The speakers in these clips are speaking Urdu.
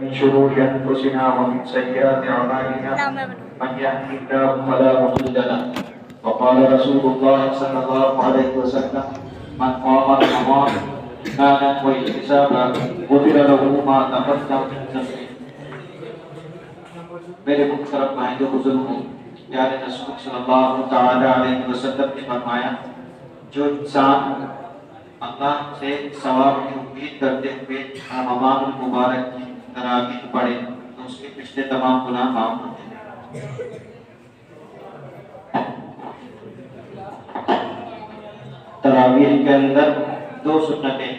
من شرور أنفسنا ومن سيئات أعمالنا من يهده الله فلا مضل له وقال رسول الله صلى الله عليه وسلم من قام رمضان إيمانا واحتسابا غفر له ما تقدم من ذنبه. میرے محترم بھائیو بزرگوں، پیارے رسول صلی اللہ تعالی علیہ وسلم نے فرمایا جو انسان اللہ سے ثواب کی امید کرتے ہوئے رمضان المبارک کی تراویح پڑھے تو اس کے پچھلے تمام گناہ معاف ہوتے ہیں۔ تراویح کے اندر دو سنتیں،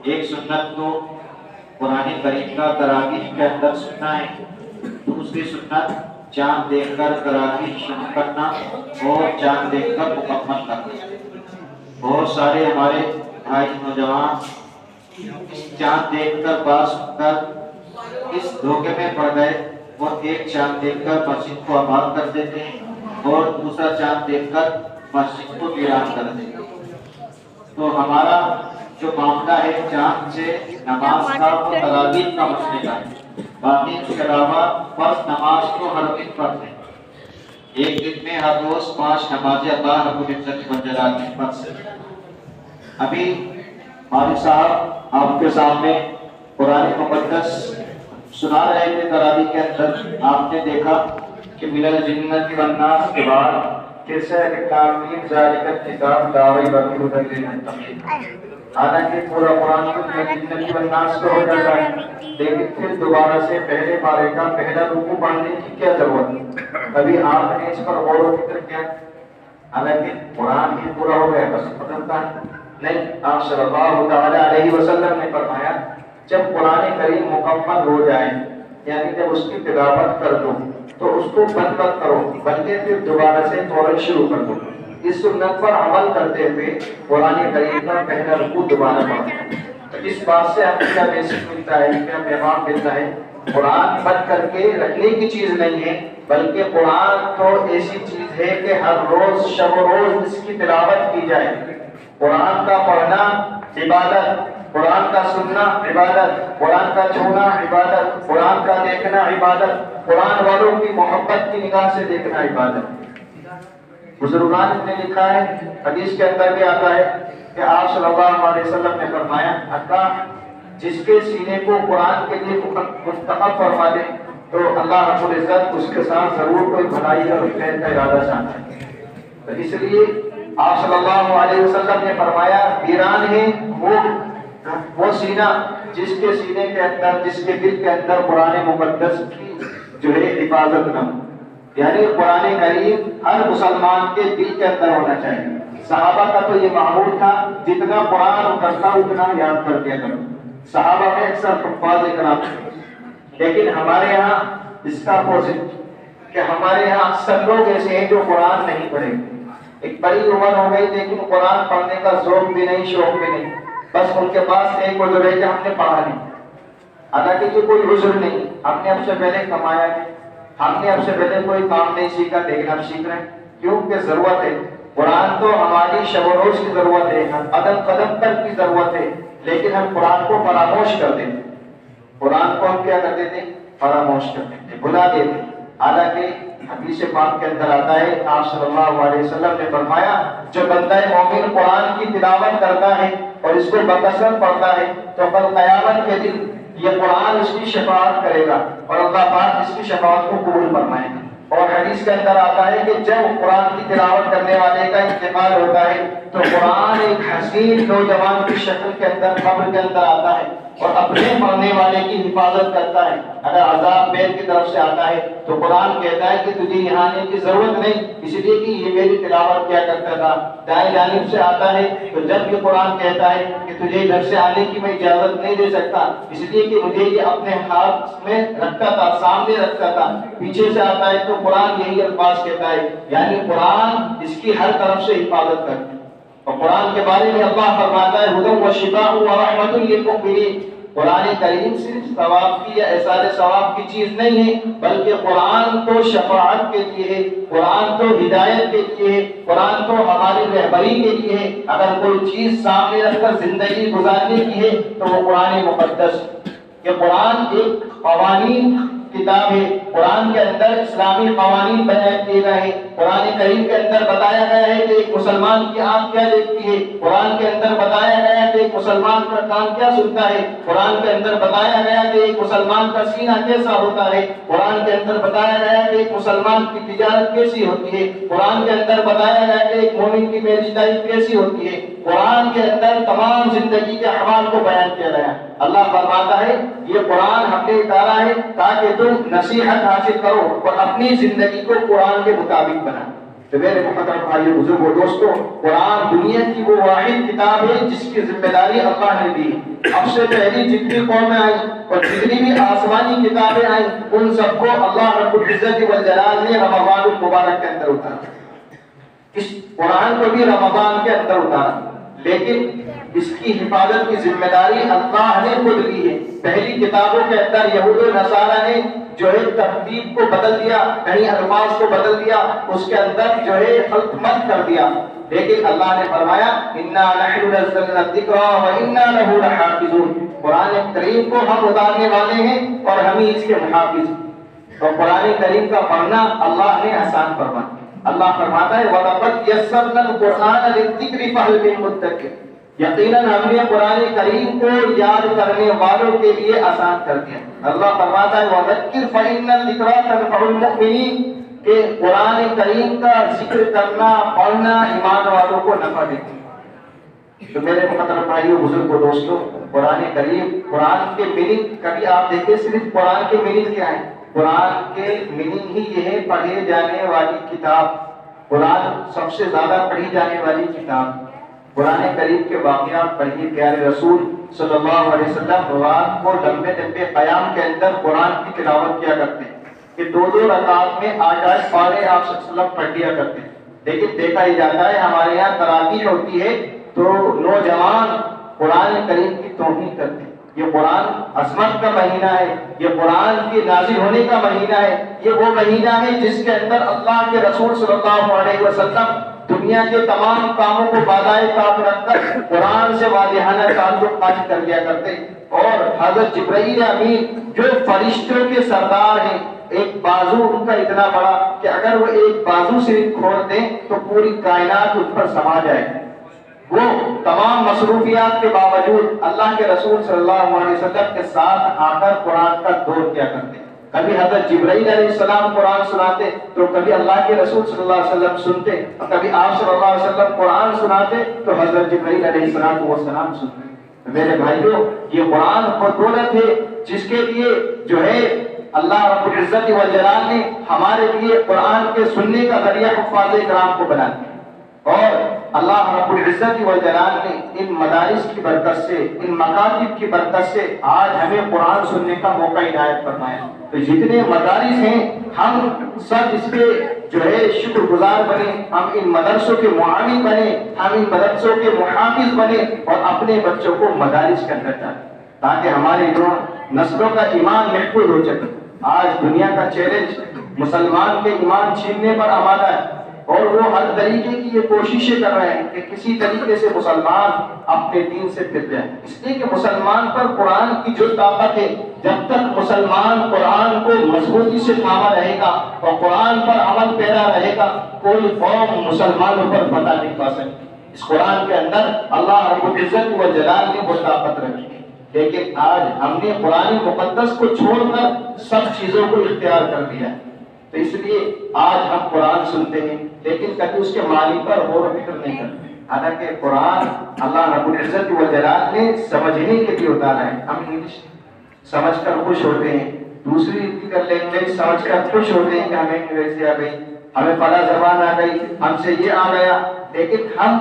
ایک سنت تو قرآن کریم کا تراویح کے اندر سننا ہے، دوسری سنت چاند دیکھ کر تراویح شروع کرنا اور چاند دیکھ کر مکمل کرنا۔ بہت سارے ہمارے بھائی نوجوان اس چاند دیکھ کر بات سن کر اس دھوکے میں پڑ گئے، وہ ایک چاند دیکھ کر مسجد کو آباد کر دیتے ہیں اور دوسرا چاند دیکھ کر مسجد کو ویران کر دیتے ہیں۔ تو ہمارا جو معاملہ ہے چاند سے نماز کا وہ تراویح کا مسئلہ ہے، باقی اس کے علاوہ فرض نماز کو ہر دن پڑھ لیں، ایک دن میں ہر روز 5 نمازیں اللہ رب العزت والجلال کی پڑھ سکتے ہیں۔ ابھی مالک صاحب آپ کے سامنے قرآن مقدس سنا رہے تھے تراویح کے اندر، آپ نے دیکھا کہ من الجنۃ والناس کے بعد پھر سے الکافرین ذالک الکتاب لا ریب فیہ ھدی للمتقین۔ حالانکہ پورا قرآن من الجنۃ والناس کو ہو جاتا ہے، لیکن پھر دوبارہ سے پہلے پارے کا پہلا رکوع پڑھنے کی کیا ضرورت ہے؟ ابھی آپ نے اس پر غور و فکر کیا؟ حالانکہ قرآن ہی پورا ہو گیا بس بدلتا ہے نہیں۔ آپ صلی اللہ تعالی علیہ وسلم نے فرمایا جب قرآن کریم مکمل ہو جائے، یعنی جب اس کی تلاوت کر دو تو اس کو بند مت کرو، بلکہ پھر دوبارہ سے فوراً شروع کر دو۔ اس سنت پر عمل کرتے ہوئے قرآن کریم کا پہلا رکوع دوبارہ پڑھو۔ اس بات سے ہمیں کیا بیسک ملتا ہے، کیا پیغام ملتا ہے؟ قرآن بند کر کے رکھنے کی چیز نہیں ہے، بلکہ قرآن تو ایسی چیز ہے کہ ہر روز شب و روز اس کی تلاوت کی جائے۔ قرآن کا پڑھنا عبادت، قرآن کا سننا عبادت، قرآن کا چھونا عبادت، قرآن کا دیکھنا عبادت، قرآن والوں کی محبت کی نگاہ سے دیکھنا عبادت۔ بزرگان نے لکھا ہے، حدیث کے اندر بھی آتا ہے کہ آپ صلی اللہ علیہ وسلم نے فرمایا اللہ جس کے سینے کو قرآن کے لیے منتخب فرما دے تو اللہ رب العزت اس کے ساتھ ضرور کوئی بھلائی اور خیر کا ارادہ چاہتا ہے۔ تو اس لیے آپ صلی اللہ علیہ وسلم نے فرمایا ویران ہے وہ سینہ جس کے سینے کے اندر، جس کے دل کے اندر قرآن مقدس کی جو ہے حفاظت نہ ہو، یعنی قرآن کریم ہر مسلمان کے دل کے اندر ہونا چاہیے۔ صحابہ کا تو یہ معمول تھا جتنا قرآن اترتا اتنا یاد کر دیا کرو، صحابہ میں اکثر حفاظ کرام، لیکن ہمارے یہاں اس کا اپوزٹ کہ ہمارے یہاں اکثر لوگ ایسے ہیں جو قرآن نہیں پڑھے، ایک بڑی عمر ہو گئی لیکن قرآن پڑھنے کا ذوق بھی نہیں، شوق بھی نہیں، بس ان کے پاس ایک عذر ہے کہ ہم نے پڑھا نہیں۔ حالانکہ یہ کوئی عذر نہیں، ہم نے اب سے پہلے کمایا نہیں، ہم نے اب سے پہلے کوئی کام نہیں سیکھا، لیکن اب سیکھ رہے ہیں کیونکہ ضرورت ہے۔ قرآن تو ہماری شب و روز کی ضرورت ہے، قدم قدم تک کی ضرورت ہے، لیکن ہم قرآن کو فراموش کر دیتے، قرآن کو ہم کیا کر دیتے؟ فراموش کر دیتے، بھلا دیتے۔ حالانکہ حدیث پاک کے اندر آتا ہے آپ صلی اللہ علیہ وسلم نے فرمایا جو بندہ مومن قرآن کی تلاوت کرتا ہے اور اس کو بکثرت پڑھتا ہے تو کل قیامت کے دن یہ قرآن اس کی شفاعت کرے گا اور اللہ پاک اس کی شفاعت کو قبول فرمائے گا۔ اور حدیث کے اندر آتا ہے کہ جب قرآن کی تلاوت کرنے والے کا انتقال ہوتا ہے تو قرآن ایک حسین نوجوان کی شکل کے اندر قبر کے اندر آتا ہے اور اپنے پڑھنے والے کی حفاظت کرتا ہے۔ اگر عذاب بیل کی طرف سے آتا ہے تو قرآن کہتا ہے کہ تجھے یہاں آنے کی ضرورت نہیں، اس لیے کہ یہ میری تلاوت کیا کرتا تھا۔ دائیں جانب سے آتا ہے تو جب یہ قرآن کہتا ہے کہ تجھے ادھر سے آنے کی میں اجازت نہیں دے سکتا، اس لیے کہ مجھے یہ اپنے ہاتھ میں رکھتا تھا، سامنے رکھتا تھا۔ پیچھے سے آتا ہے تو قرآن یہی الفاظ کہتا ہے، یعنی قرآن اس کی ہر طرف سے حفاظت کرتا ہے۔ اور قرآن کے بارے میں اللہ فرماتا ہے ھدی وشفاء ورحمۃ للمؤمنین، قرآن کریم صرف ثواب کی یا احصال ثواب کی چیز نہیں ہے، بلکہ قرآن تو شفاعت کے لیے ہے، قرآن تو ہدایت کے لیے ہے، قرآن تو ہماری رہبری کے لیے ہے۔ اگر کوئی چیز سامنے رکھ کر زندگی گزارنے کی ہے تو وہ قرآن مقدس، کہ قرآن ایک قوانین کتاب ہے، قرآن کے اندر اسلامی قوانین بیان کیے گئے ہیں، قرآن کریم کے اندر بتایا گیا ہے کہ ایک مسلمان کی آنکھ کیا دیکھتی ہے، قرآن کے اندر بتایا گیا ہے کہ ایک مسلمان کا کان کیا سنتا ہے، قرآن کے اندر بتایا گیا کہ ایک مسلمان کا سینہ کیسا ہوتا ہے، قرآن کے اندر بتایا گیا ہے کہ ایک مسلمان کی تجارت کیسی ہوتی ہے، قرآن کے اندر بتایا گیا ہے کہ ایک مومن کی میرج لائف کیسی ہوتی ہے، قرآن کے اندر تمام زندگی کے احوال کو بیان کیا گیا۔ اللہ فرماتا ہے یہ قرآن ہم نے اتارا ہے تاکہ تم نصیحت حاصل کرو اور اپنی زندگی کو قرآن کے مطابق بناؤ۔ تو میرے محترم بھائیو بزرگو دوستو، قرآن دنیا کی وہ واحد کتاب ہے جس کی ذمہ داری اللہ نے دی۔ اب سے پہلی جتنی قومیں آئیں اور جتنی بھی آسمانی کتابیں آئیں ان سب کو اللہ رب العزت والجلال نے رمضان المبارک کے اندر اتارا۔ اس قرآن کو بھی رمضان کے اندر اتارا، لیکن اس کی حفاظت کی ذمہ داری اللہ نے خود لی ہے۔ پہلی کتابوں کے اندر یہود و نصارہ نے جو ہے ترتیب کو بدل دیا، کہیں الفاظ کو بدل دیا، اس کے اندر جو ہے خلط مت کر دیا، لیکن اللہ نے فرمایا انا نحن نزلنا الذکر وانا له لحافظون، قرآن کریم کو ہم اتارنے والے ہیں اور ہم ہی اس کے محافظ ہیں۔ تو قرآن کریم کا پڑھنا اللہ نے آسان فرمایا۔ اللہ فرماتا ہے وَلَقَدْ يَسَّرْنَا الْقُرْآنَ لِلذِّكْرِ فَهَلْ مِن مُدَّكِرٍ، یقیناً ہم نے قرآن کریم کو یاد کرنے والوں کے لیے آسان کر دیا۔ اللہ فرماتا ہے وَذَكِّرْ فَإِنَّ الذِّكْرَىٰ تَنفَعُ الْمُؤْمِنِينَ، کہ قرآن کریم کا ذکر کرنا پڑھنا ایمان والوں کو نفع دیتا ہے۔ تو میرے محترم بھائیو بزرگو دوستو، قرآن کریم، قرآن کے میننگ کبھی آپ دیکھیں صرف قرآن کے میننگ کیا ہے؟ قرآن کے میننگ ہی یہ ہے پڑھے جانے والی کتاب، قرآن سب سے زیادہ پڑھی جانے والی کتاب۔ قرآن کریم کے واقعات پڑھیے، پیارے رسول صلی اللہ علیہ وسلم رات کو لمبے لمبے قیام کے اندر قرآن کی تلاوت کیا کرتے ہیں کہ دو دو رکعت میں آٹھ آٹھ پارے آپ صلی اللہ علیہ وسلم پڑھ لیا کرتے ہیں۔ لیکن دیکھا ہی جاتا ہے ہمارے یہاں تراویح ہوتی ہے تو نوجوان قرآن کریم کی توہین کرتے ہیں۔ یہ قرآن عظمت کا مہینہ ہے، یہ قرآن کے نازل ہونے کا مہینہ ہے، یہ وہ مہینہ ہے جس کے اندر اللہ کے رسول صلی اللہ علیہ وسلم دنیا کے تمام کاموں کو بادائے طاق رکھ کر قرآن سے واضحانہ تعلق قائم کر لیا کرتے۔ اور حضرت جبرائیل امین جو فرشتوں کے سردار ہیں، ایک بازو ان کا اتنا بڑا کہ اگر وہ ایک بازو سے کھول دیں تو پوری کائنات ان پر سما جائے، وہ تمام مصروفیات کے باوجود اللہ کے رسول صلی اللہ علیہ وسلم کے ساتھ آ کر قرآن کا دور کیا کرتے۔ کبھی حضرت جبرائیل علیہ السلام قرآن سناتے تو کبھی اللہ کے رسول صلی اللہ علیہ وسلم سنتے، اور کبھی آپ صلی اللہ علیہ وسلم قرآن سناتے تو حضرت جبرائیل علیہ السلام سنتے۔ میرے بھائیوں، یہ قرآن وہ دولت ہے جس کے لیے جو ہے اللہ رب العزت والجلال نے ہمارے لیے قرآن کے سننے کا ذریعہ حفاظ کرام کو بنا دیا، اور اللہ رب العزت والجلال نے ان مدارس کی برکت سے، ان مکاتب کی برکت سے آج ہمیں قرآن سننے کا موقع عنایت فرمایا۔ تو جتنے مدارس ہیں ہم سب اس پہ جو ہے شکر گزار بنے، ہم ان مدرسوں کے معاون بنے، ہم ان مدرسوں کے محافظ بنے اور اپنے بچوں کو مدارس کے اندر ڈالیں تاکہ ہمارے نسلوں کا ایمان محفوظ ہو سکے۔ آج دنیا کا چیلنج مسلمان کے ایمان چھیننے پر آمادہ ہے، اور وہ ہر طریقے کی یہ کوششیں کر رہے ہیں کہ کسی طریقے سے مسلمان اپنے دین سے پھر جائے، اس لیے کہ مسلمان پر قرآن کی جو طاقت ہے، جب تک مسلمان قرآن کو مضبوطی سے تھاما رہے گا اور قرآن پر عمل پیرا رہے گا، کوئی قوم مسلمانوں پر فتح نہیں پا سکتی۔ اس قرآن کے اندر اللہ رب العزت والجلال نے وہ طاقت رکھی ہے، لیکن آج ہم نے قرآن مقدس کو چھوڑ کر سب چیزوں کو اختیار کر لیا ہے۔ تو اس لیے آج ہم قرآن سنتے ہیں لیکن کبھی اس کے معنی پر غور و فکر نہیں کرتے، حالانکہ قرآن اللہ رب العزت والجلال نے سمجھنے کے لیے اتارا ہے۔ ہم انگلش سمجھ کر خوش ہوتے ہیں، دوسری دیگر لینگویج سمجھ کر خوش ہوتے ہیں کہ ہمیں انگریزی آ گئی، ہمیں فلاں زبان آ گئی، ہم سے یہ آ گیا، لیکن ہم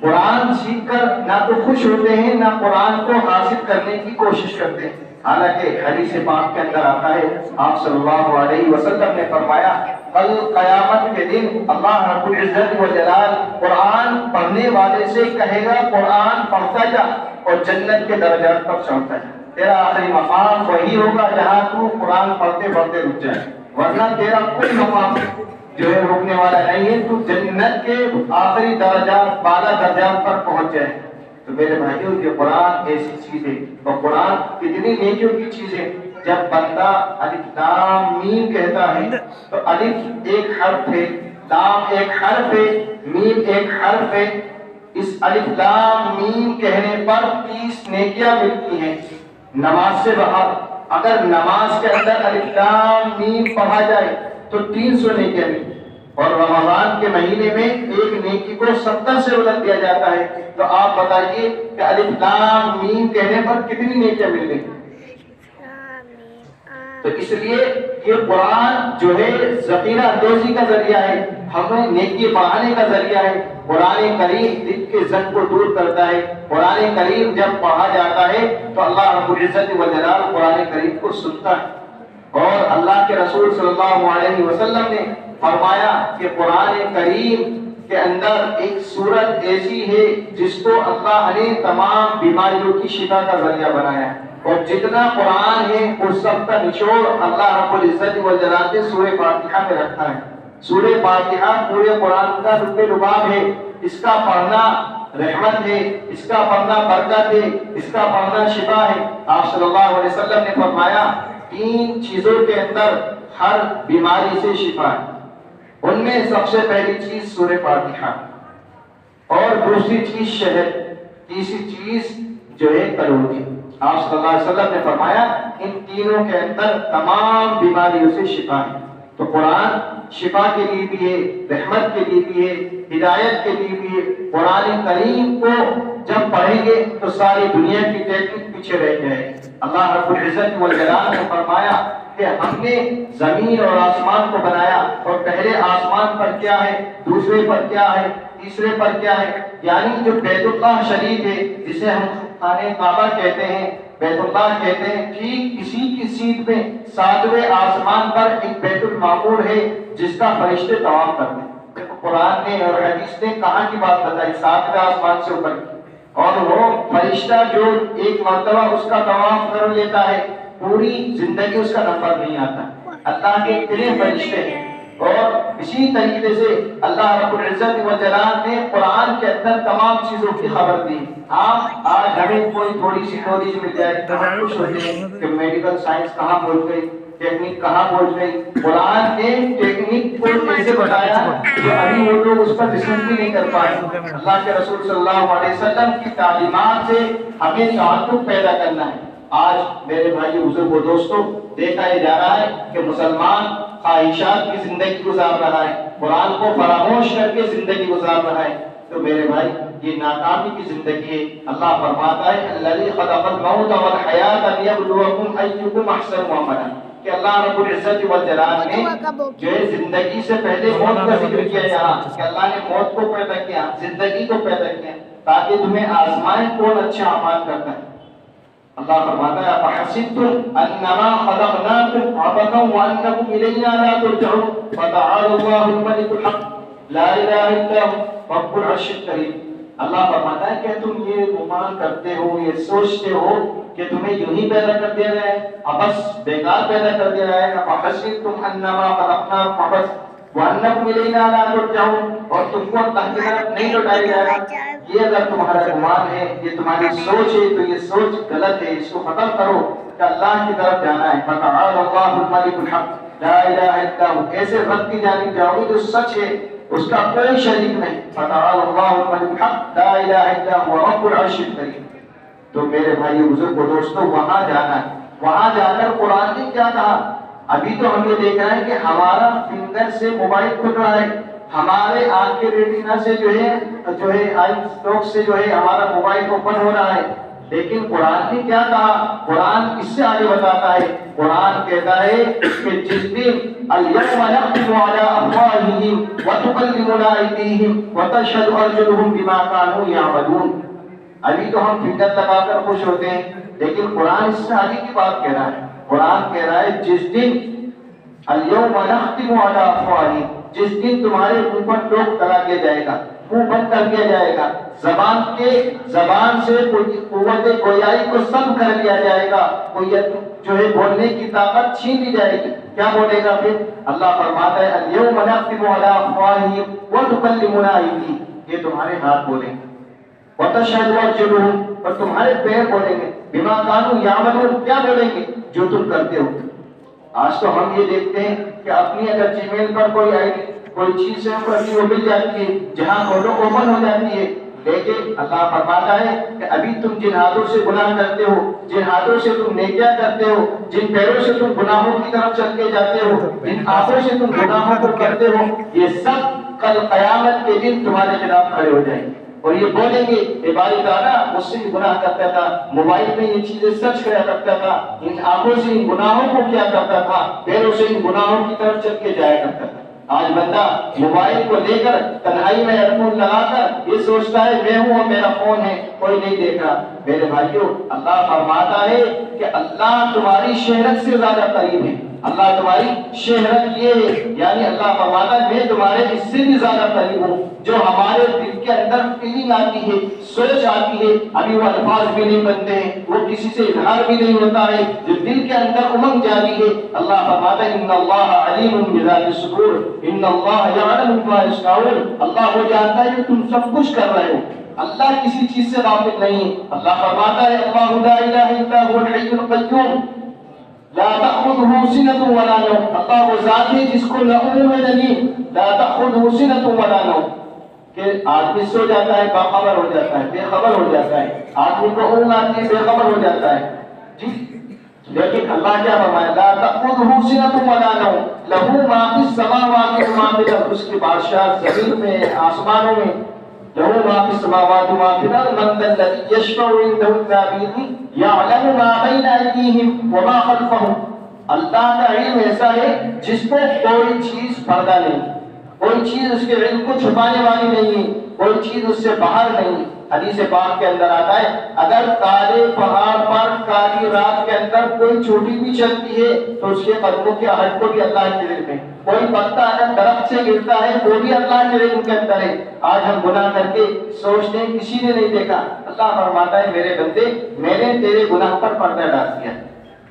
قرآن سیکھ کر نہ تو خوش ہوتے ہیں نہ قرآن کو حاصل کرنے کی کوشش کرتے ہیں۔ حالانکہ حدیث پاک کے اندر آتا ہے، آپ صلی اللہ علیہ وسلم نے فرمایا کل قیامت کے دن اللہ رب العزت والجلال قرآن پڑھنے والے سے کہے گا قرآن پڑھتا جا اور جنت کے درجات پر چڑھتا جا، تیرا آخری مقام وہی ہوگا جہاں تو قرآن پڑھتے پڑھتے رک جائے، ورنہ تیرا کوئی مقام جو ہے رکنے والا نہیں ہے، تو جنت کے آخری درجات بالا درجات پر پہنچ جائے۔ تو میرے بھائیوں یہ قرآن ایسی چیز ہے، اور قرآن کتنی نیکیوں کی چیز ہے۔ جب بندہ الف لام میم کہتا ہے تو الف ایک حرف ہے، لام ایک حرف ہے، میم ایک حرف ہے۔ اس الف لام میم کہنے پر 30 نیکیاں ملتی ہیں نماز سے باہر۔ اگر نماز کے اندر الف لام میم پڑھا جائے تو 300 نیکیاں ملتی ہیں، اور رمضان کے مہینے میں ایک نیکی کو 70 سے بدل دیا جاتا ہے۔ تو آپ بتائیے کہ الف لام میم کہنے پر کتنی نیکیاں مل گئی؟ تو اس لیے یہ قرآن جو ہے ذخیرہ اندوزی کا ذریعہ ہے، ہمیں نیکی بڑھانے کا ذریعہ ہے۔ قرآن کریم دل کے زنگ کو دور کرتا ہے۔ قرآن کریم جب پڑھا جاتا ہے تو اللہ رب العزت والجلال قرآن کریم کو سنتا ہے۔ اور اللہ کے رسول صلی اللہ علیہ وسلم نے فرمایا کہ قرآن کریم کے اندر ایک سورت ایسی ہے جس کو اللہ نے تمام بیماریوں کی شفا کا ذریعہ بنایا ہے، اور جتنا قرآن ہے اس سب کا نچوڑ اللہ رب العزت والجلال نے سورہ فاتحہ میں رکھا ہے۔ سورہ فاتحہ پورے قرآن کا لب لباب ہے، اس کا پڑھنا رحمت ہے، اس کا پڑھنا برکت ہے، اس کا پڑھنا شفا ہے۔ آپ صلی اللہ علیہ وسلم نے فرمایا 3 چیزوں کے اندر ہر بیماری سے شفا ہے، ان میں سب سے پہلی چیز سورہ فاتحہ، اور دوسری چیز شہد، تیسری چیز جو ہے کلوٹی۔ آپ صلی اللہ علیہ وسلم نے فرمایا ان تینوں کے اندر تمام بیماریوں سے شفا ہے۔ تو قرآن شفا کے لیے بھی ہے، رحمت کے لیے بھی ہے، ہدایت کے لیے بھی ہے۔ قرآن کریم کو جب پڑھیں گے تو ساری دنیا کی ٹیکنیک پیچھے رہ جائے گی۔ اللہ رب العزت والجلال نے فرمایا کہ ہم نے زمین اور آسمان کو بنایا، اور پہلے آسمان پر کیا ہے، دوسرے پر کیا ہے، تیسرے پر کیا ہے، یعنی جو بیت اللہ شریف ہے جسے ہم خانہ کعبہ کہتے ہیں، بیت اللہ کہتے ہیں، ٹھیک اسی کی سیٹ میں 7ویں آسمان پر ایک بیت المعمور ہے جس کا فرشتے طواف کرتے ہیں۔ قرآن نے اور حدیث نے کہاں کی بات بتائی؟ 7ویں آسمان سے اوپر کی، اور وہ فرشتہ جو ایک مرتبہ اس کا طواف کر لیتا ہے پوری زندگی اس کا نمبر نہیں آتا۔ اللہ کے اتنے فرشتے ہیں، اور اسی طریقے سے اللہ رب العزت والجلال نے قرآن کے اندر تمام چیزوں کی خبر دی۔ آج ہمیں کوئی تھوڑی سی نالج مل جائے تو ہم خوش ہوتے ہیں کہ میڈیکل سائنس کہاں پہنچ گئی، ٹیکنیک کہاں پہنچ گئی۔ قرآن نے ٹیکنیک کو ایسے بتایا کہ ابھی وہ لوگ اس پر ریسرچ بھی نہیں کر پائے۔ اللہ کے رسول صلی اللہ علیہ وسلم کی تعلیمات سے ہمیں تعلق پیدا کرنا ہے۔ آج میرے بھائی بزرگوں دوستوں، دیکھا یہ جا رہا ہے کہ مسلمان خواہشات کی زندگی گزار رہا ہے، قرآن کو فراموش کر کے زندگی گزار رہا ہے۔ تو میرے بھائی یہ ناکامی کی زندگی ہے۔ اللہ فرماتا ہے الذی خلق الموت والحیات لیبلوکم ایکم احسن عملا، کہ اللہ رب العزت والجلال نے جو ہے زندگی سے پہلے موت کا ذکر کیا یہاں، کہ اللہ نے موت کو پیدا کیا، زندگی کو پیدا کیا تاکہ تمہیں آزمائے کون اچھا اعمال کرتا ہے۔ اللہ فرماتا ہے فحسبتم انما خلقناکم عبثا وانکم الینا لا ترجعون فتعالی اللہ الملک الحق لا الہ الا هو رب العرش الکریم۔ اللہ فرماتا ہے کہ تم یہ گمان کرتے ہو، یہ سوچتے ہو کہ تمہیں یوں ہی پیدا کر دیا گیا ہے، ابس بیکار پیدا کر دیا گیا ہے۔ فحسبتم انما خلقناکم عبثا وانکم الینا لا ترجعون، اور تم کو اللہ کی طرف نہیں لوٹایا جائے گا۔ یہ اگر تمہارا گمان ہے، یہ تمہاری سوچ ہے، تو یہ سوچ غلط ہے، اس کو ختم کرو کہ اللہ کی طرف جانا ہے۔ فتعالی اللہ الملک الحق لا الہ الا هو، ایسے رب کی جانب جاؤ گے جو سچ ہے، اس کا کوئی شریک نہیں۔ فتعالی اللہ الملک الحق لا الہ الا هو رب العرش الکریم۔ تو میرے بھائی بزرگوں دوستوں، وہاں جانا ہے۔ وہاں جا کر قرآن نے کیا کہا؟ ابھی تو ہم یہ دیکھ رہے ہیں کہ ہمارا فنگر سے موبائل کھل رہا ہے، ہمارے آنکھ کے ریٹینا سے جو ہے آئی سٹروک سے جو ہے ہمارا موبائل اوپن ہو رہا ہے، لیکن قرآن نے کیا کہا؟ قرآن اس سے آگے بتاتا ہے۔ قرآن کہتا ہے کہ جس دن الیوم نختم علی افواہہم وتکلمنا ایدیہم وتشہد ارجلہم بما کانوا یعملون۔ ابھی تو ہم فنگر لگا کر خوش ہوتے ہیں، لیکن قرآن اس سے آگے کی بات کہہ رہا ہے۔ قرآن کہہ رہا ہے جس دن الیوم نختم علی افواہہم، جس دن تمہارے منہ پر ٹوک لگا دیا جائے گا، منہ بند کر دیا جائے گا، زبان سے قوت گویائی کو سلب کر لیا جائے گا، کوئی جو ہے بولنے کی طاقت چھین لی جائے گی۔ کیا بولے گا پھر؟ اللہ فرماتا ہے الیوم نختم علی افواہہم وتکلمنا ایدیہم، یہ تمہارے ہاتھ بولیں گے۔ وتشهد أرجلهم، اور تمہارے پیر بولیں گے بما كانوا يعملون، کیا بولیں گے؟ جو تم کرتے ہو۔ آج تو ہم یہ دیکھتے ہیں کہ اپنی اگر جی میل پر کوئی چیز سیو کرتی وہ مل جاتی ہے، جہاں کھولو اوپن ہو جاتی ہے، لیکن اللہ فرماتا ہے کہ ابھی تم جن ہاتھوں سے گناہ کرتے ہو، جن ہاتھوں سے تم نیکیاں کرتے ہو، جن پیروں سے تم گناہوں کی طرف چل کے جاتے ہو، جن آنکھوں سے تم گناہوں کو کرتے ہو، یہ سب کل قیامت کے دن تمہارے خلاف کھڑے ہو جائیں گے اور یہ بولیں گے اے باری تعالیٰ مجھ سے بھی گناہ کرتا تھا، موبائل میں یہ چیزیں سرچ کیا کرتا تھا، ان آنکھوں سے ان گناہوں کو کیا کرتا تھا، پیروں سے ان گناہوں کی طرف چل کے جایا کرتا تھا۔ آج بندہ موبائل کو لے کر تنہائی میں ایئر فون لگا کر یہ سوچتا ہے میں ہوں اور میرا فون ہے، کوئی نہیں دیکھ رہا۔ میرے بھائیوں، اللہ فرماتا ہے کہ اللہ تمہاری شہرت سے زیادہ قریب ہے، اللہ تمہاری شہرت یہ ہے، یعنی اللہ فرماتا ہے میں تمہارے اس سے بھی زیادہ قریب ہوں۔ جو ہمارے دل کے اندر فیلنگ آتی ہے، سوچ آتی ہے، ابھی وہ الفاظ بھی نہیں بنتے ہیں، وہ کسی سے اظہار بھی نہیں ہوتا ہے، جو دل کے اندر امنگ جاری ہے، اللہ فرماتا ہے ان اللہ علیم بذات الصدور، ان اللہ یعلم ما یصنعون، اللہ وہ جانتا ہے کہ تم سب کچھ کر رہے ہو، اللہ کسی چیز سے غافل نہیں۔ اللہ فرماتا ہے اللہ لا الہ الا هو الحی القیوم لا تأخذه سنة ولا نوم، اللہ وہ ذات ہے جس کو نہ اونگ نہ نیند، لا تأخذه سنة ولا نوم، کہ آدمی سو جاتا ہے باخبر ہو جاتا ہے، بے خبر ہو جاتا ہے، آدمی کو اونگ آتی ہے بے خبر ہو جاتا ہے، جی لیکن اللہ کیا فرمایا لا تأخذه سنة ولا نوم له ما في السماوات وما في الأرض، اس کی بادشاہ زمین میں آسمانوں میں، له ما في السماوات وما في الأرض من ذا الذي يشفع عنده إلا بإذنه يعلم ما بين أيديهم وما خلفهم، اللہ کا علم ایسا ہے جس کو کوئی چیز پردہ نہیں، کوئی چیز اس کے علم کو چھپانے والی نہیں ہے، کوئی چیز اس سے باہر نہیں۔ حدیث پاک کے اندر آتا ہے اگر کالے پہاڑ پر کالی رات کے اندر کوئی چھوٹی بھی چلتی ہے تو اس کے قدموں کے ہٹ کو بھی اللہ کے علم ہے، کوئی پتا اگر درخت سے گرتا ہے وہ بھی اللہ کے علم کے اندر ہے۔ آج ہم گناہ کر کے سوچتے ہیں کسی نے نہیں دیکھا، اللہ فرماتا ہے میرے بندے میں نے تیرے گناہ پر پردہ ڈال دیا،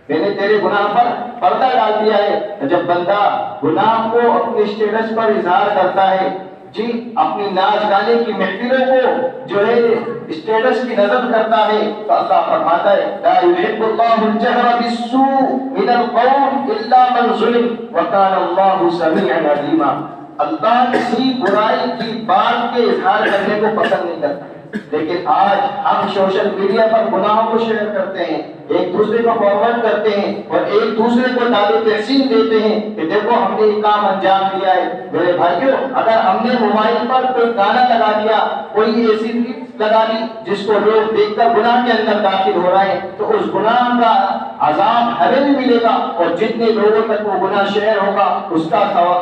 میں نے تیرے گناہ پر پردہ ڈال دیا ہے۔ جب بندہ گناہ کو اپنے اسٹیٹس پر اظہار کرتا ہے، جی اپنی ناچ گانے کی محفلوں کو جو ہے اسٹیٹس کی نظر کرتا ہے، تو اللہ فرماتا ہے لا يحب الله الجهر بالسوء من القول الا من ظلم وكان الله سميعا عليما، اللہ کسی برائی کی بات کے اظہار کرنے کو پسند نہیں کرتا، لیکن آج ہم سوشل میڈیا پر گناہوں کو شیئر کرتے ہیں، ایک دوسرے کو فارورڈ کرتے ہیں اور ایک دوسرے کو داد تحسین دیتے ہیں کہ دیکھو ہم نے یہ کام انجام دیا ہے۔ میرے بھائیوں، اگر ہم نے موبائل پر کوئی گانا لگا دیا، کوئی ایسی کلپ لگا دی جس کو لوگ دیکھ کر گناہ کے اندر داخل ہو رہے ہیں، تو اس گناہ کا عذاب ہمیں بھی ملے گا اور جتنے لوگوں تک وہ گناہ شیئر ہوگا اس کا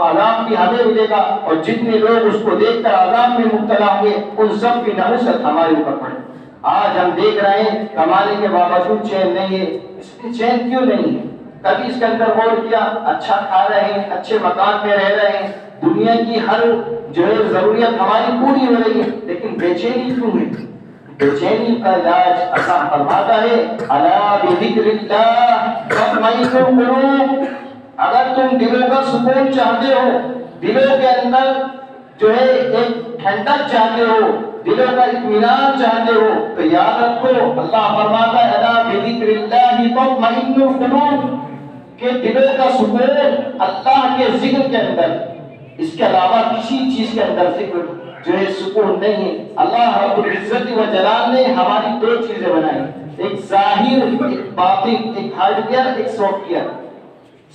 عذاب بھی ہمیں ملے گا، اور جتنے لوگ اس کو دیکھ کر عذاب میں مبتلا ہوئے ان سب کی نحوست ہمارے اوپر پڑے۔ آج ہم دیکھ رہے ہیں کمانے کے باوجود چین نہیں ہے، اس لیے چین کیوں نہیں ہے؟ کبھی اس کے اندر غور کیا؟ اچھا کھا رہے ہیں، اچھے مکان میں رہ رہے ہیں، دنیا کی ہر جو ہے ضروریات ہماری پوری ہو رہی ہے، لیکن بے چینی کیوں ہے؟ بے چینی کا علاج اللہ فرماتا ہے الا بذکر اللہ تطمئن القلوب، اگر تم دلوں کا سکون چاہتے ہو، دلوں کے اندر جو ہے ایک ٹھنڈک چاہتے ہو، دلوں کا اطمینان چاہتے ہو، تو یاد رکھو اللہ فرماتا ہے الا بذکر اللہ تطمئن القلوب، کہ دلوں کا سکون اللہ کے ذکر کے اندر، اس کے علاوہ کسی چیز کے اندر ذکر جو ہے سکون نہیں ہے۔ اللہ رب العزت و جلال نے ہماری دو چیزیں بنائی، ایک ظاہر ایک باطن، ایک ہارڈ ویئر ایک سافٹ ویئر،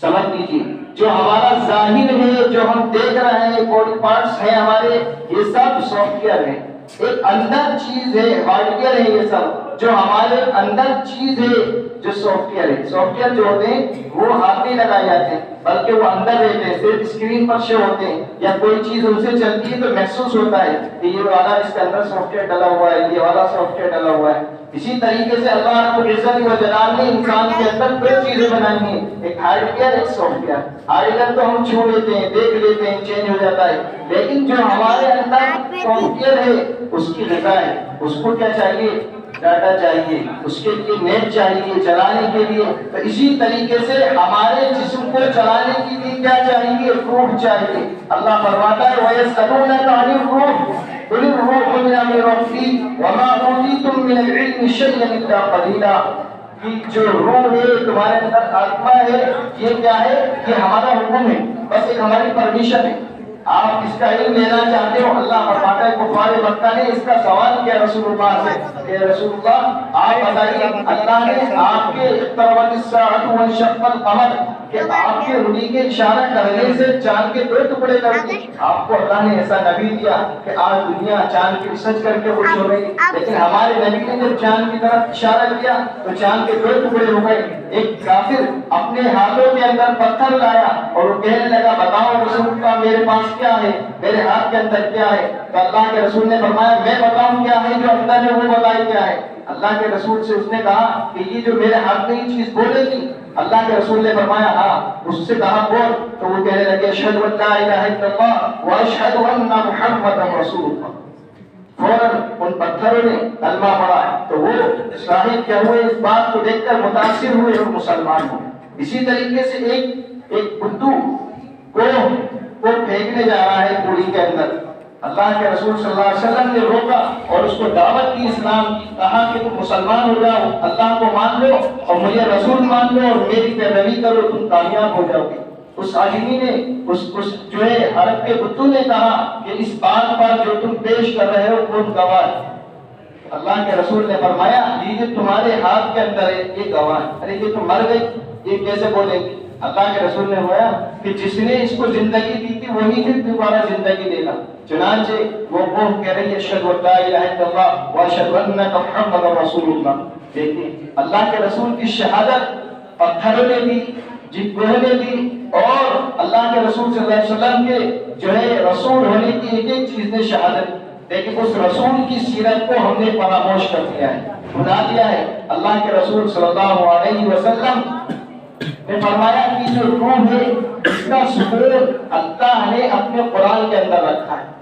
سمجھ لیجیے جو ہمارا ظاہر ہے، جو ہم دیکھ رہے ہیں، باڈی پارٹس ہیں ہمارے، یہ سب سافٹ ویئر ہے، ایک اندر چیز ہے ہارڈ ویئر ہے، یہ سب جو ہمارے اندر چیز ہے جو سافٹ ویئر ہے۔ سافٹ ویئر جو ہوتے ہیں وہ ہاتھ نہیں لگائے جاتے ہیں بلکہ وہ اندر رہتے ہیں، صرف اسکرین پر شو ہوتے ہیں، یا کوئی چیز ان سے چلتی ہے تو محسوس ہوتا ہے کہ یہ والا اس کے اندر سافٹ ویئر ڈلا ہوا ہے، یہ والا سافٹ ویئر ڈلا ہوا ہے۔ اسی طریقے سے اللہ رب العزت و جلال نے انسان کے اندر دو چیزیں بنائی ہیں، ایک ہارڈ ویئر ایک سافٹ ویئر۔ ہارڈ ویئر تو ہم چھو لیتے ہیں، دیکھ لیتے ہیں، چینج ہو جاتا ہے، لیکن جو ہمارے اندر سافٹ ویئر ہے اس کی غذا ہے، اس کو کیا چاہیے؟ ڈاٹا چاہیے، اس کے لیے نیٹ چاہیے چلانے کے لیے۔ تو اسی طریقے سے ہمارے جسم کو چلانے کے لیے کیا چاہیے؟ روح چاہیے۔ اللہ فرماتا ہے وَيَسْأَلُونَكَ عَنِ الرُّوحِ قل الروح من امر ربی وما اوتیتم من العلم شیئا الا قلیلا، کہ جو روح ہے تمہارے اندر آتما ہے یہ کیا ہے؟ یہ ہمارا حکم ہے، بس ایک ہماری پرمیشن ہے۔ آپ اس کا علم لینا چاہتے ہو، اللہ فرماتا ہے کفار مکہ نے اس کا سوال کیا رسول اللہ سے کہ رسول اللہ آپ بتائیے، اللہ نے آپ کے اقتربت الساعۃ وانشق القمر کہ آپ کے انگلی کے اشارہ کرنے سے چاند کے 2 ٹکڑے کر دیے، آپ کو اللہ نے ایسا نبی دیا کہ آج دنیا چاند کی ریسرچ کر کے خوش ہو گئی، لیکن ہمارے نبی نے جب چاند کی طرف اشارہ کیا تو چاند کے 2 ٹکڑے ہو گئے۔ ایک کافر اپنے ہاتھوں کے اندر پتھر لایا اور وہ کہنے لگا بتاؤ رسول اللہ میرے پاس کیا ہے، میرے ہاتھ کے اندر کیا ہے؟ تو اللہ کے رسول نے فرمایا میں بتاؤں کیا ہے، جو اندر ہے وہ بتائے کیا ہے۔ اللہ کے رسول سے اس نے کہا کہ یہ جو میرے ہاتھ میں یہ چیز بولے گی؟ اللہ کے رسول نے فرمایا ہاں۔ اس سے کہا بول، تو وہ کہنے لگے اشہد ان لا الہ الا اللہ واشہد ان محمد رسول اللہ۔ فوراً ان پتھروں نے کلمہ پڑھا تو وہ شاہد کیا ہوئے اس بات کو دیکھ کر متاثر ہوئے اور مسلمان ہوئے۔ اسی طریقے سے ایک بدھو کو پھینکنے جا رہا ہے کوڑی کے اندر، اللہ کے رسول صلی اللہ علیہ وسلم نے روکا اور اس کو دعوت کی اسلام کی، کہا کہ تم مسلمان ہو جاؤ، اللہ کو مان لو اور مجھے رسول مان لو اور میری پیروی کرو، تم کامیاب ہو جاؤ گے۔ اس آدمی نے اس جو ہے عرب کے بدھو نے کہا کہ اس بات پر جو تم پیش کر رہے ہو کون گواہ ہے؟ اللہ کے رسول نے فرمایا یہ جو تمہارے ہاتھ کے اندر ہے یہ گواہ ہے۔ ارے یہ تو مر گئی، یہ کیسے بولے گی؟ اللہ کے رسول نے ہوا کہ جس نے اس کو زندگی دی تھی وہی پھر دوبارہ زندگی دے گا۔ چنانچہ وہ کہہ رہی ہے اشہد ان لا الہ الا اللہ واشہد انک محمد رسول اللہ۔ دیکھیں اللہ کے رسول کی شہادت پتھروں نے دی، جگہوں نے دی، اور اللہ کے رسول صلی اللہ علیہ وسلم کے جو ہے رسول ہونے کی ایک ایک چیز نے شہادت دی، لیکن اس رسول کی سیرت کو ہم نے فراموش کر دیا ہے، بھلا دیا ہے۔ اللہ کے رسول صلی اللہ علیہ وسلم نے فرمایا کہ جو روح ہے اس کا سکون اللہ نے اپنے قرآن کے اندر رکھا ہے،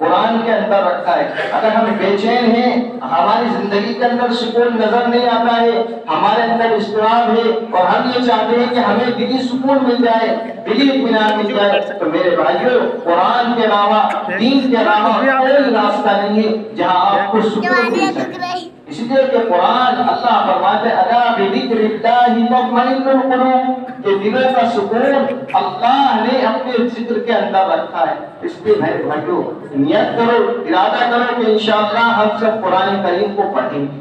قرآن کے اندر رکھا ہے۔ اگر ہم بے چین ہیں، ہماری زندگی کے اندر سکون نظر نہیں آتا ہے، ہمارے اندر اضطراب ہے اور ہم یہ چاہتے ہیں کہ ہمیں دلی سکون مل جائے، دلی اطمینان مل جائے، تو میرے بھائیو قرآن کے علاوہ، دین کے علاوہ کوئی راستہ نہیں ہے جہاں آپ کو سکون مل سکے۔ اس لیے کہ قرآن اللہ فرماتے ہیں الا بذکر اللہ تطمئن القلوب، کہ دلوں کا سکون اللہ نے اپنے ذکر کے اندر رکھا ہے۔ اس لیے میرے بھائیو نیت کرو، ارادہ کرو کہ انشاءاللہ ہم سب قرآن کریم کو پڑھیں گے،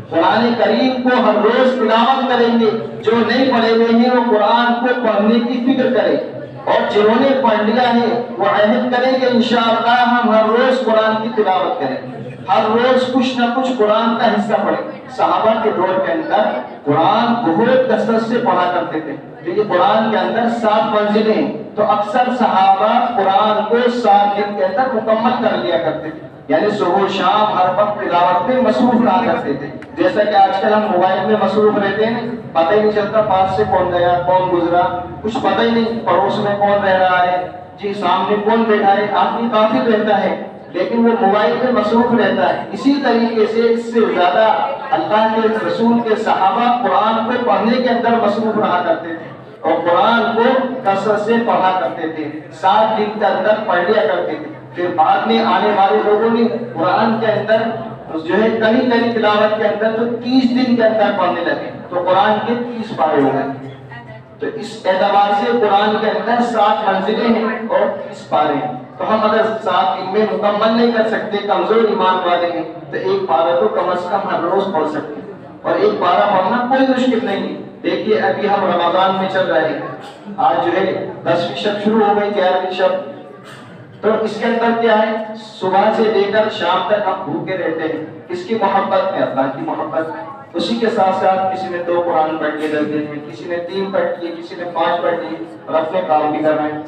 قرآن کریم کو ہر روز تلاوت کریں گے۔ جو نہیں پڑھے ہوئے ہیں وہ قرآن کو پڑھنے کی فکر کریں، اور جنہوں نے پڑھ لیا ہے وہ عہد کریں کہ انشاءاللہ ہم ہر روز قرآن کی تلاوت کریں گے، ہر روز کچھ نہ کچھ قرآن کا حصہ پڑھیں۔ صحابہ کے دور کے اندر قرآن بہت کثرت سے پڑھا کرتے تھے، یہ قرآن کے اندر 7 منزلیں ہیں، تو اکثر صحابہ قرآن کو 7 دن کے اندر مکمل کر لیا کرتے تھے، یعنی صبح و شام ہر وقت تلاوت میں مصروف رہا کرتے تھے۔ جیسا کہ آج کل ہم موبائل میں مصروف رہتے ہیں، پتہ ہی نہیں چلتا پاس سے کون گیا کون گزرا، کچھ پتہ ہی نہیں پڑوس میں کون رہ رہا ہے، جی سامنے کون بیٹھا ہے، آدمی کافی رہتا ہے لیکن وہ موبائل میں مصروف رہتا ہے۔ اسی طریقے سے اس سے زیادہ اللہ کے رسول کے صحابہ قرآن کو پڑھنے کے اندر مصروف رہا کرتے تھے اور قرآن کو کثرت سے پڑھا کرتے تھے، 7 دن کے اندر پڑھ لیا کرتے تھے۔ پھر بعد میں آنے والے لوگوں نے قرآن کے اندر جو ہے کہیں تلاوت کے اندر تو 30 دن کے اندر پڑھنے لگے، تو قرآن کے 30 پارے ہو گئے۔ تو اس اعتبار سے قرآن کے اندر 7 منزلیں ہیں اور 30 پارے ہیں۔ تو ہم اگر 7 دن میں مکمل نہیں کر سکتے، کمزور ایمان والے ہیں، تو 1 پارہ تو کم از کم ہر روز پڑھ سکتے ہیں، اور 1 پارہ پڑھنا کوئی مشکل نہیں ہے۔ دیکھیے ابھی ہم رمضان میں چل رہے ہیں، آج جو ہے 10ویں شب شروع ہو گئی، 11ویں شب، تو اس کے اندر کیا ہے، صبح سے لے کر شام تک ہم بھوکے رہتے ہیں، کس کی محبت میں؟ اللہ کی محبت میں۔ اسی کے ساتھ ساتھ کسی نے 2 قرآن پڑھ کے رکھ دیے، کسی نے 3 پڑھ لیے، کسی نے 5 پڑھ لیے، اور اپنے کام بھی کر رہے ہیں۔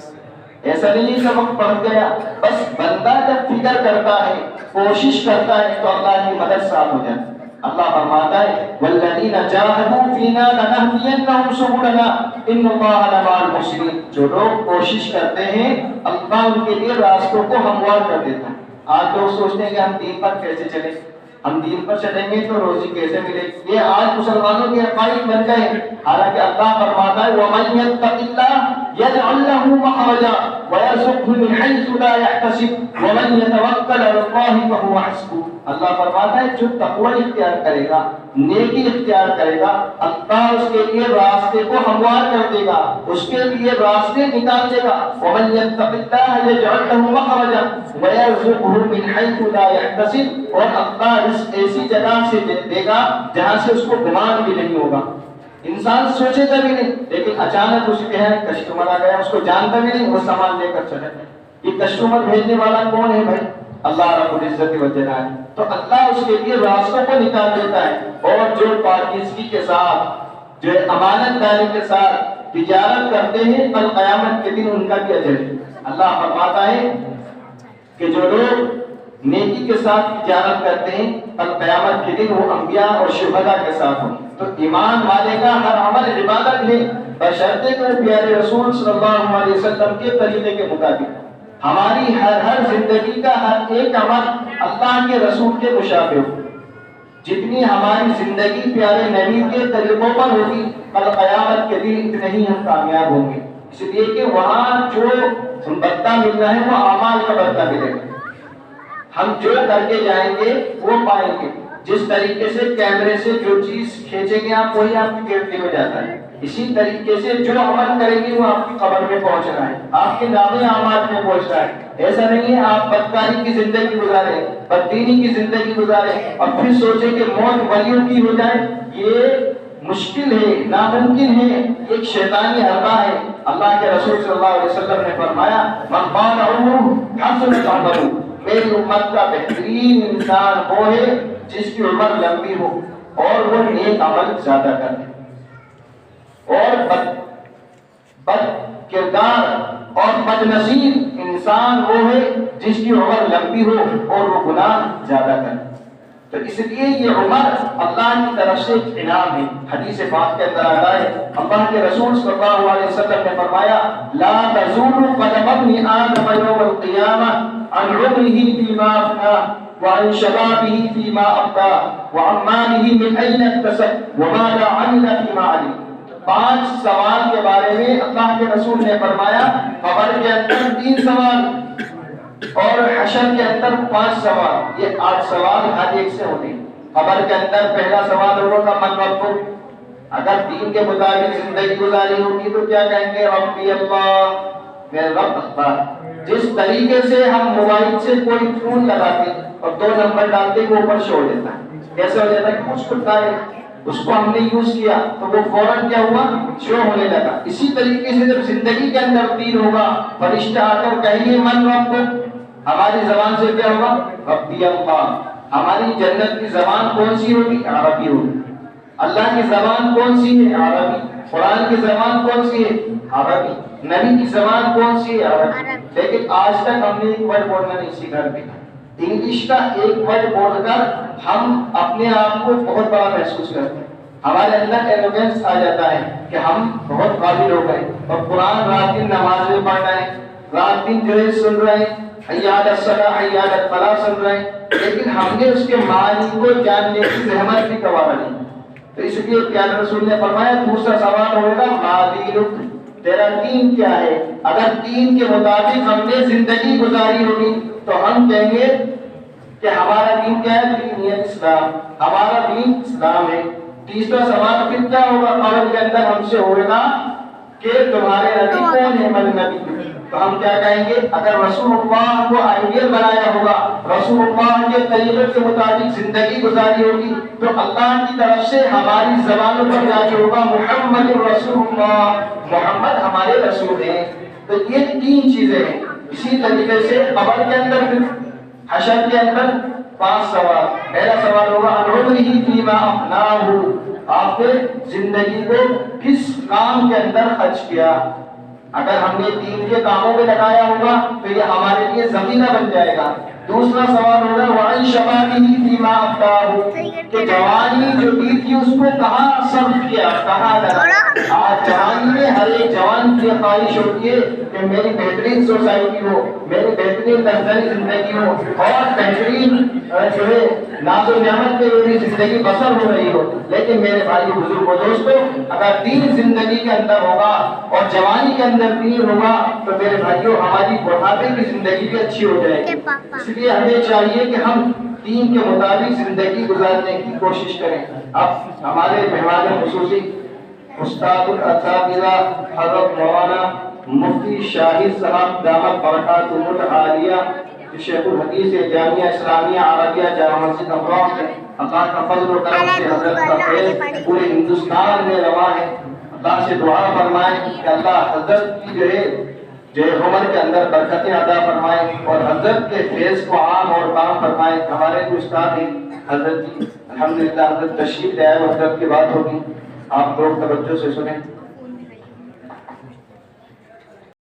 ایسا نہیں ہے کہ وقت پڑھ گیا، بس بندہ جب فکر کرتا ہے، کوشش کرتا ہے، تو اللہ کی مدد ساتھ ہو جاتی ہے۔ اللہ فرماتا ہے والذین جاہدوا فینا لنہدینہم سبلنا ان اللہ لمع المحسنین، جو لوگ کوشش کرتے ہیں اللہ ان کے لیے راستوں کو ہموار کر دیتا ہے۔ آج لوگ سوچتے ہیں کہ ہم دین پر کیسے چلیں، ہم دین پر چلیں گے تو روزی کیسے ملے گی؟ یہ آج مسلمانوں کے عقائد بن گئے ہیں، حالانکہ اللہ فرماتا ہے وَمَن يَتَّقِ اللَّهَ يَجْعَل لَّهُ مَخْرَجًا وَيَرْزُقْهُ مِنْ حَيْثُ لَا يَحْتَسِبُ وَمَن يَتَوَكَّلْ عَلَى اللَّهِ فَهُوَ حَسْبُهُ۔ اللہ فرماتا ہے جو تقوی اختیار کرے گا، نیکی اختیار کرے گا، اللہ اس کے لیے راستے کو ہموار کر دے گا، اس کے لیے راستے نکال دے گا۔ وَمَن يَتَّقِ اللَّهَ يَجْعَل لَّهُ مَخْرَجًا وَيَرْزُقْهُ مِنْ حَيْثُ لَا يَحْتَسِبُ، اور اللہ رزق ایسی جگہ سے دے گا جہاں سے اس کو گمان بھی نہیں ہوگا، انسان سوچے گا بھی نہیں، لیکن اچانک اس کے یہاں کسٹمر آ گیا، اس کو جانتا بھی نہیں، وہ سامان لے کر چلا گیا۔ یہ کسٹمر بھیجنے والا کون ہے بھائی؟ اللہ رب العزت و جلالہ ہے۔ تو اللہ اس کے لیے راستوں کو نکال دیتا ہے، اور جو پاکیزگی کے ساتھ، جو امانت داری کے ساتھ تجارت کرتے ہیں، کل قیامت کے دن ان کا بھی اجر ہے۔ اللہ فرماتا ہے کہ جو لوگ نیکی کے ساتھ تجارت کرتے ہیں، کل قیامت کے دن وہ انبیاء اور شہداء کے ساتھ ہوں۔ تو ایمان والے کا ہر عمل عبادت ہے، بشرطے کہ پیارے رسول صلی اللہ علیہ وسلم کے طریقے کے مطابق ہماری ہر زندگی کا ہر ایک عمل اللہ کے رسول کے مشابہ ہو۔ جتنی ہماری زندگی پیارے نبی کے طریقوں پر ہوگی، کل قیامت کے دن اتنے ہی ہم کامیاب ہوں گے، اس لیے کہ وہاں جو بدلہ ملنا ہے وہ اعمال کا بدلہ ملے گا۔ ہم جو کر کے جائیں گے وہ پائیں گے۔ جس طریقے سے کیمرے سے جو چیز کھینچیں گے آپ، وہی آپ کی گیلری میں جاتا ہے، اسی طریقے سے جو عمل کریں گے وہ آپ کی قبر میں پہنچ رہا ہے، آپ کے نامے اعمال میں پہنچ رہا ہے۔ ایسا نہیں ہے آپ بدکاری کی زندگی گزاریں، بددینی کی زندگی گزاریں اور پھر سوچیں کہ موت ولیوں کی ہو جائے، یہ مشکل ہے، ناممکن ہے، ایک شیطانی حربہ ہے۔ اللہ کے رسول صلی اللہ علیہ وسلم نے فرمایا من قال عمره حسنت عمله، میری امت کا بہترین انسان وہ ہے جس کی عمر لمبی ہو اور وہ نیک عمل زیادہ کرے، اور بد کردار اور بد نصیب انسان وہ ہے جس کی عمر لمبی ہو اور وہ گناہ زیادہ کرے۔ تو اس لیے یہ عمر اللہ کی طرف سے ایک انعام ہے۔ حدیث پاک کے اندر آتا ہے اللہ کے رسول صلی اللہ علیہ وسلم نے فرمایا لا تزول قدم ابن آدم یوم القیامہ عن عمره فيما أفناه وعن شبابه فيما أبقاه وعن ماله من أين اكتسب وماذا عمل فيما علم۔ 5 سوال کے بارے میں اللہ کے رسول نے فرمایا قبر کے اندر 3 سوال اور حشر کے اندر 5 سوال، یہ 8 سوال ہر ایک سے ہوتے ہیں۔ قبر کے اندر پہلا سوال ہوگا من ربک، اگر دین کے مطابق زندگی گزاری ہوگی تو کیا کہیں گے ربی اللہ، میرے رب اللہ۔ جس طریقے سے ہم موبائل سے کوئی فون لگاتے اور 2 نمبر ڈالتے وہ اوپر شو ہو جاتا ہے، کیسے ہو جاتا ہے کہ کچھ کتا ہے، اس کو ہم نے یوز کیا تو وہ فوراً کیا ہوا شو ہونے لگا۔ اسی طریقے سے جب زندگی کے اندر دین ہوگا، فرشتہ آ کر کہیں گے من ربک، ہماری زبان سے کیا ہوگا ربی اللہ۔ ہماری جنت کی زبان کون سی ہوگی؟ عربی ہوگی۔ اللہ کی زبان کون سی ہے؟ عربی۔ قرآن کی زبان کون سی ہے؟ عربی۔ نبی کی زبان کون سی ہے؟ عربی۔ لیکن آج تک ہم نے ایک ورڈ بولنا نہیں سیکھا بھی، انگلش کا ایک ورڈ بول کر ہم اپنے آپ کو بہت بڑا محسوس کرتے ہیں، ہمارے اندر ایروگینس آ جاتا ہے کہ ہم بہت قابل ہو گئے، اور قرآن رات دن نماز میں پڑھ رہے ہیں، رات دن جو ہے سن رہے ہیں، حی علی الصلاۃ حی علی الفلاح سن رہے ہیں، لیکن ہم نے اس کے معنی کو جاننے کی زحمت بھی گوارا نہیں۔ تو اس لیے پیارے رسول نے فرمایا دوسرا سوال ہوگا ما دینک، تیرا دین کیا ہے؟ اگر دین کے مطابق ہم نے زندگی گزاری ہوگی تو ہم کہیں گے کہ ہمارا دین کیا ہے؟ دین ہے اسلام، ہمارا دین اسلام ہے۔ تیسرا سوال پھر کیا ہوگا قبر کے اندر ہم سے ہوگا کہ تمہارے نبی کون ہے؟ من نبی، تو ہم کیا کہیں گے؟ اگر رسول اللہ کو آئیڈیل بنایا ہوگا، رسول اللہ کے طریقے کے مطابق زندگی گزاری ہوگی تو اللہ کی طرف سے ہماری زبانوں پر جا کے ہوگا محمد رسول اللہ، محمد ہمارے رسول ہیں۔ تو یہ 3 چیزیں ہیں۔ اسی طریقے سے قبر کے اندر پھر حشر کے اندر 5 سوال۔ پہلا سوال ہوگا عمرہ فیما افناہ، آپ نے زندگی کو کس کام کے اندر خرچ کیا؟ اگر ہم نے دین کے کاموں میں لگایا ہوگا تو یہ ہمارے لیے زمینہ بن جائے گا، دوسرا سوال ہوگا وعن شبابه فيما افناه کہ جوانی جو دی تھی اس کو کہاں صرف کیا، کہاں لگا۔ آج جوانی میں ہر ایک جوان کی خواہش ہوتی ہے کہ میری بہترین سوسائٹی ہو، میری بہترین لگژری زندگی ہو اور بہترین جو ہے ناز و نعمت میں میری زندگی بسر ہو رہی ہو۔ لیکن میرے بھائی بزرگ و دوستو، اگر دین زندگی کے اندر ہوگا اور جوانی کے اندر دین ہوگا تو میرے بھائیوں ہماری بڑھاپے کی زندگی بھی اچھی ہو جائے گی۔ اس لیے ہمیں چاہیے کہ ہم دین کے مطابق زندگی گزارنے کی کوشش کریں۔ اب ہمارے مہمان خصوصی استاد الاساتذہ حضرت مولانا مفتی شاہد صاحب دامت برکاتہ العالیہ شیخ الحدیث جامعہ اسلامیہ عربیہ جامع مسجد امراؤ سے اللہ کا فضل و کرم سے حضرت کا فیض پورے ہندوستان میں رواں ہے۔ اللہ سے دعا فرمائیں کہ اللہ حضرت کی جو عمر کے اندر برکتیں عطا فرمائیں اور حضرت کے فیض کو عام اور کام فرمائیں۔ ہمارے جو استاد ہیں حضرت جی الحمدللہ حضرت تشریف لے آئے، حضرت کی بات ہوگی، آپ لوگ توجہ سے سنیں۔